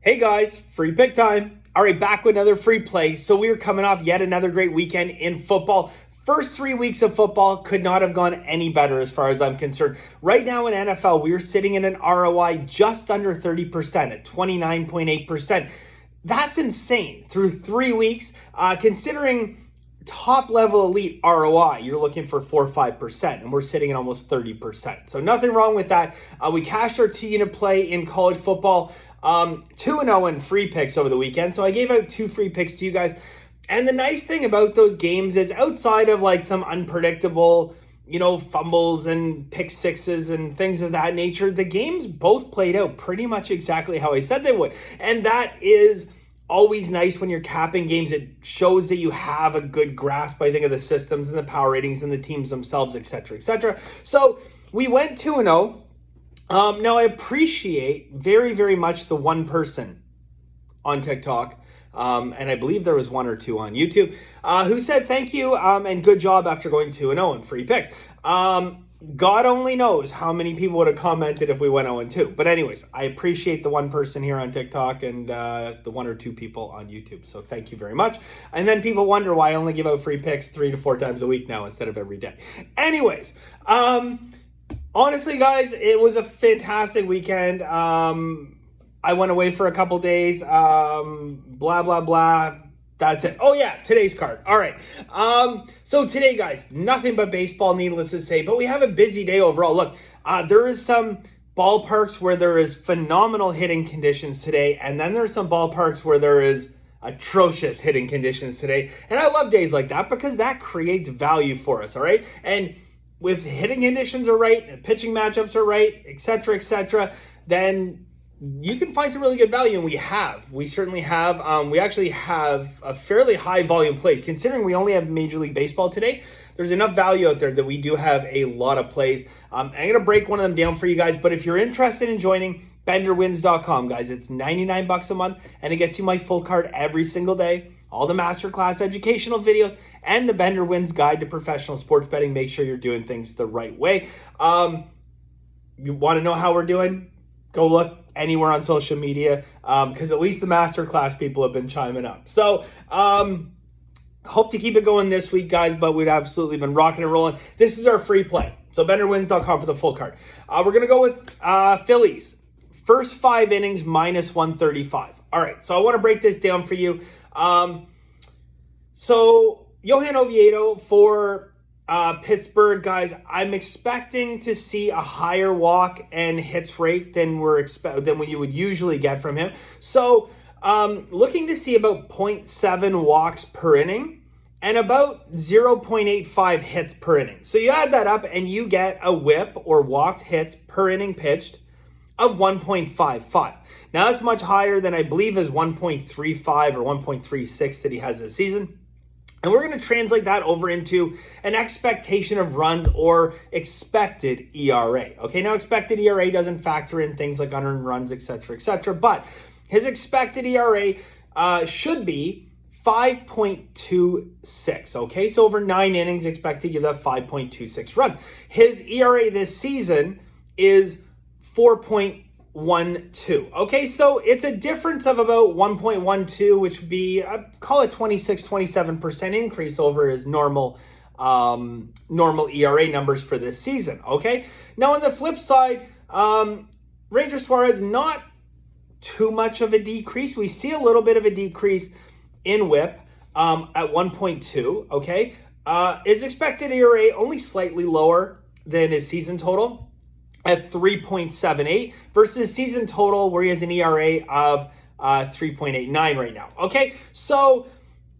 Hey guys, free pick time. All right, back with another free play. So we are coming off yet another great weekend in football. First 3 weeks of football could not have gone any better as far as I'm concerned. Right now in NFL, we are sitting in an ROI just under 30% at 29.8%. That's insane through 3 weeks. Considering top level elite ROI, you're looking for 4 or 5%, and we're sitting at almost 30%. So nothing wrong with that. We cashed our 2-unit play in college football. 2-0 in free picks over the weekend. So I gave out 2 free picks to you guys. And the nice thing about those games is outside of like some unpredictable, fumbles and pick sixes and things of that nature, the games both played out pretty much exactly how I said they would. And that is always nice when you're capping games. It shows that you have a good grasp, I think, of the systems and the power ratings and the teams themselves, etc., etc. So we went 2-0. Now, I appreciate very, very much the one person on TikTok, and I believe there was 1 or 2 on YouTube, who said thank you and good job after going 2-0 in free picks. God only knows how many people would have commented if we went 0-2. But anyways, I appreciate the one person here on TikTok and the 1 or 2 people on YouTube. So thank you very much. And then people wonder why I only give out free picks 3 to 4 times a week now instead of every day. Anyways, honestly, guys, it was a fantastic weekend. I went away for a couple days. Blah, blah, blah. That's it. Oh, yeah, today's card. All right. So today, guys, nothing but baseball, needless to say. But we have a busy day overall. Look, there is some ballparks where there is phenomenal hitting conditions today. And then there's some ballparks where there is atrocious hitting conditions today. And I love days like that because that creates value for us, all right? And if hitting conditions are right, and pitching matchups are right, etc., then you can find some really good value, and we certainly have. We actually have a fairly high volume plays. Considering we only have Major League Baseball today, there's enough value out there that we do have a lot of plays. I'm going to break one of them down for you guys, but if you're interested in joining, benderwins.com, guys. It's $99 a month, and it gets you my full card every single day, all the masterclass educational videos, and the Bender Wins Guide to Professional Sports Betting. Make sure you're doing things the right way. You want to know how we're doing? Go look anywhere on social media, because at least the masterclass people have been chiming up. So hope to keep it going this week, guys, but we've absolutely been rocking and rolling. This is our free play. So benderwins.com for the full card. We're going to go with Phillies. First 5 innings, minus 135. All right, so I want to break this down for you. So Johan Oviedo for Pittsburgh, guys, I'm expecting to see a higher walk and hits rate than what you would usually get from him. So looking to see about 0.7 walks per inning and about 0.85 hits per inning. So you add that up and you get a whip or walked hits per inning pitched of 1.55. Now that's much higher than I believe is 1.35 or 1.36 that he has this season. And we're going to translate that over into an expectation of runs or expected ERA. Okay, now expected ERA doesn't factor in things like unearned runs, etc., but his expected ERA should be 5.26. Okay, so over 9 innings, expect to give that 5.26 runs. His ERA this season is 4.12. Okay, so it's a difference of about 1.12, which would be, call it 26-27% increase over his normal ERA numbers for this season. Okay, now on the flip side, Ranger Suarez, not too much of a decrease. We see a little bit of a decrease in WHIP at 1.2. Okay, his expected ERA only slightly lower than his season total at 3.78 versus season total where he has an ERA of 3.89 right now. Okay, so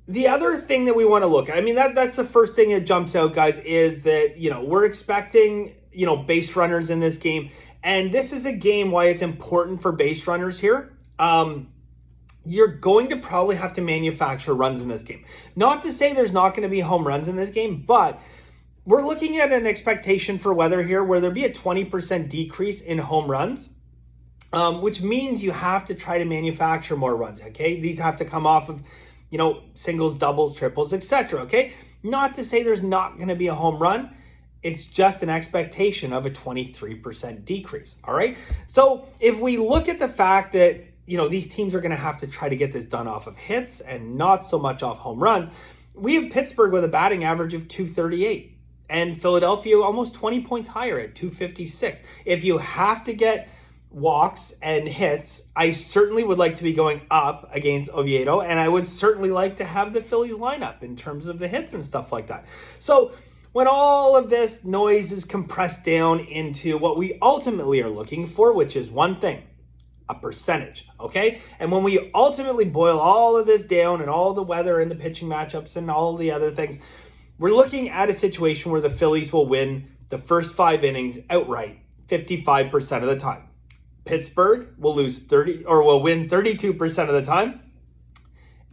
the other thing that we want to look at, I mean, that's the first thing that jumps out, guys, is that, we're expecting, base runners in this game. And this is a game why it's important for base runners here. You're going to probably have to manufacture runs in this game. Not to say there's not going to be home runs in this game, but we're looking at an expectation for weather here where there'll be a 20% decrease in home runs, which means you have to try to manufacture more runs, okay? These have to come off of, singles, doubles, triples, etc., okay? Not to say there's not going to be a home run. It's just an expectation of a 23% decrease, all right? So if we look at the fact that, these teams are going to have to try to get this done off of hits and not so much off home runs. We have Pittsburgh with a batting average of 238 and Philadelphia almost 20 points higher at 256. If you have to get walks and hits, I certainly would like to be going up against Oviedo, and I would certainly like to have the Phillies lineup in terms of the hits and stuff like that. So when all of this noise is compressed down into what we ultimately are looking for, which is one thing, a percentage, okay? And when we ultimately boil all of this down and all the weather and the pitching matchups and all the other things, we're looking at a situation where the Phillies will win the first 5 innings outright 55% of the time. Pittsburgh will will win 32% of the time,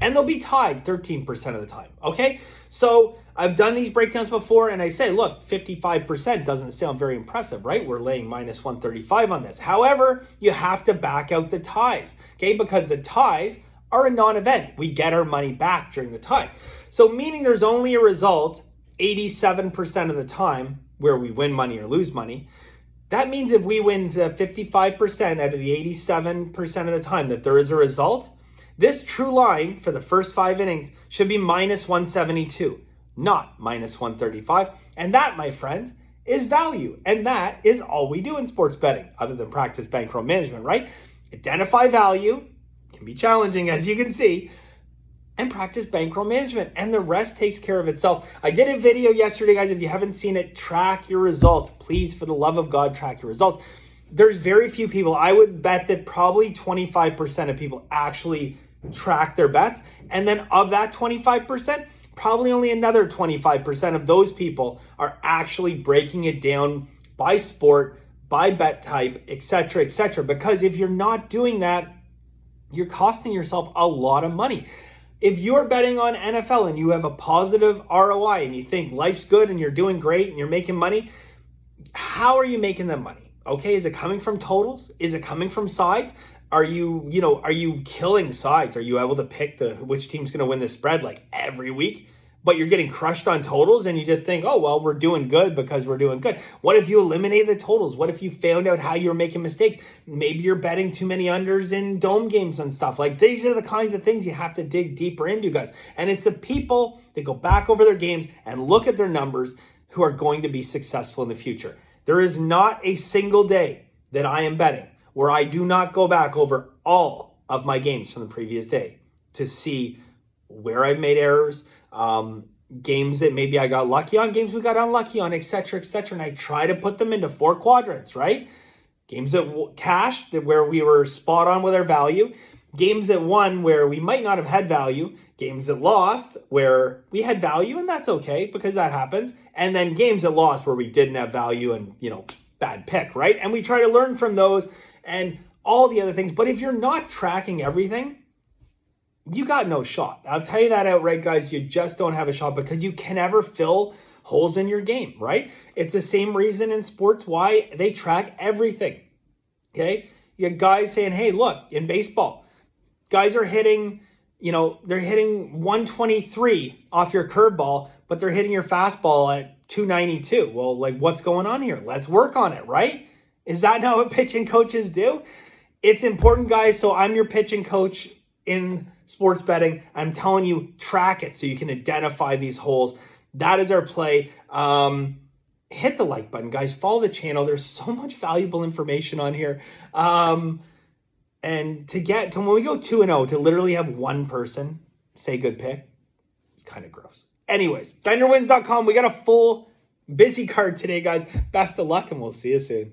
and they'll be tied 13% of the time, okay? So I've done these breakdowns before, and I say, look, 55% doesn't sound very impressive, right? We're laying minus 135 on this. However, you have to back out the ties, okay? Because the ties are a non-event. We get our money back during the ties. So meaning there's only a result 87% of the time where we win money or lose money. That means if we win the 55% out of the 87% of the time that there is a result, this true line for the first 5 innings should be minus 172, not minus 135. And that, my friends, is value. And that is all we do in sports betting, other than practice bankroll management, right? Identify value, can be challenging as you can see, and practice bankroll management, and the rest takes care of itself. I did a video yesterday, guys. If you haven't seen it, track your results. Please, for the love of God, track your results. There's very few people. I would bet that probably 25% of people actually track their bets. And then of that 25%, probably only another 25% of those people are actually breaking it down by sport, by bet type, etc., etc. Because if you're not doing that, you're costing yourself a lot of money. If you're betting on NFL and you have a positive ROI and you think life's good and you're doing great and you're making money, how are you making that money? Okay, is it coming from totals? Is it coming from sides? Are you killing sides? Are you able to pick which team's going to win the spread like every week? But you're getting crushed on totals and you just think, oh, well, we're doing good because we're doing good. What if you eliminated the totals? What if you found out how you're making mistakes? Maybe you're betting too many unders in dome games and stuff. Like, these are the kinds of things you have to dig deeper into, guys. And it's the people that go back over their games and look at their numbers who are going to be successful in the future. There is not a single day that I am betting where I do not go back over all of my games from the previous day to see where I've made errors, games that maybe I got lucky on, games we got unlucky on, etc., etc. And I try to put them into 4 quadrants, right? Games that cashed, where we were spot on with our value. Games that won where we might not have had value. Games that lost where we had value, and that's okay because that happens. And then games that lost where we didn't have value and, bad pick, right? And we try to learn from those and all the other things. But if you're not tracking everything, you got no shot. I'll tell you that outright, guys. You just don't have a shot because you can never fill holes in your game, right? It's the same reason in sports why they track everything, okay? You have guys saying, hey, look, in baseball, guys are hitting, they're hitting 123 off your curveball, but they're hitting your fastball at 292. Well, like, what's going on here? Let's work on it, right? Is that not what pitching coaches do? It's important, guys. So I'm your pitching coach in sports betting. I'm telling you, track it so you can identify these holes. That is our play. Hit the like button, guys. Follow the channel. There's so much valuable information on here. And to get to when we go 2-0, to literally have one person say good pick, it's kind of gross. Anyways, BenderWins.com. We got a full busy card today, guys. Best of luck, and we'll see you soon.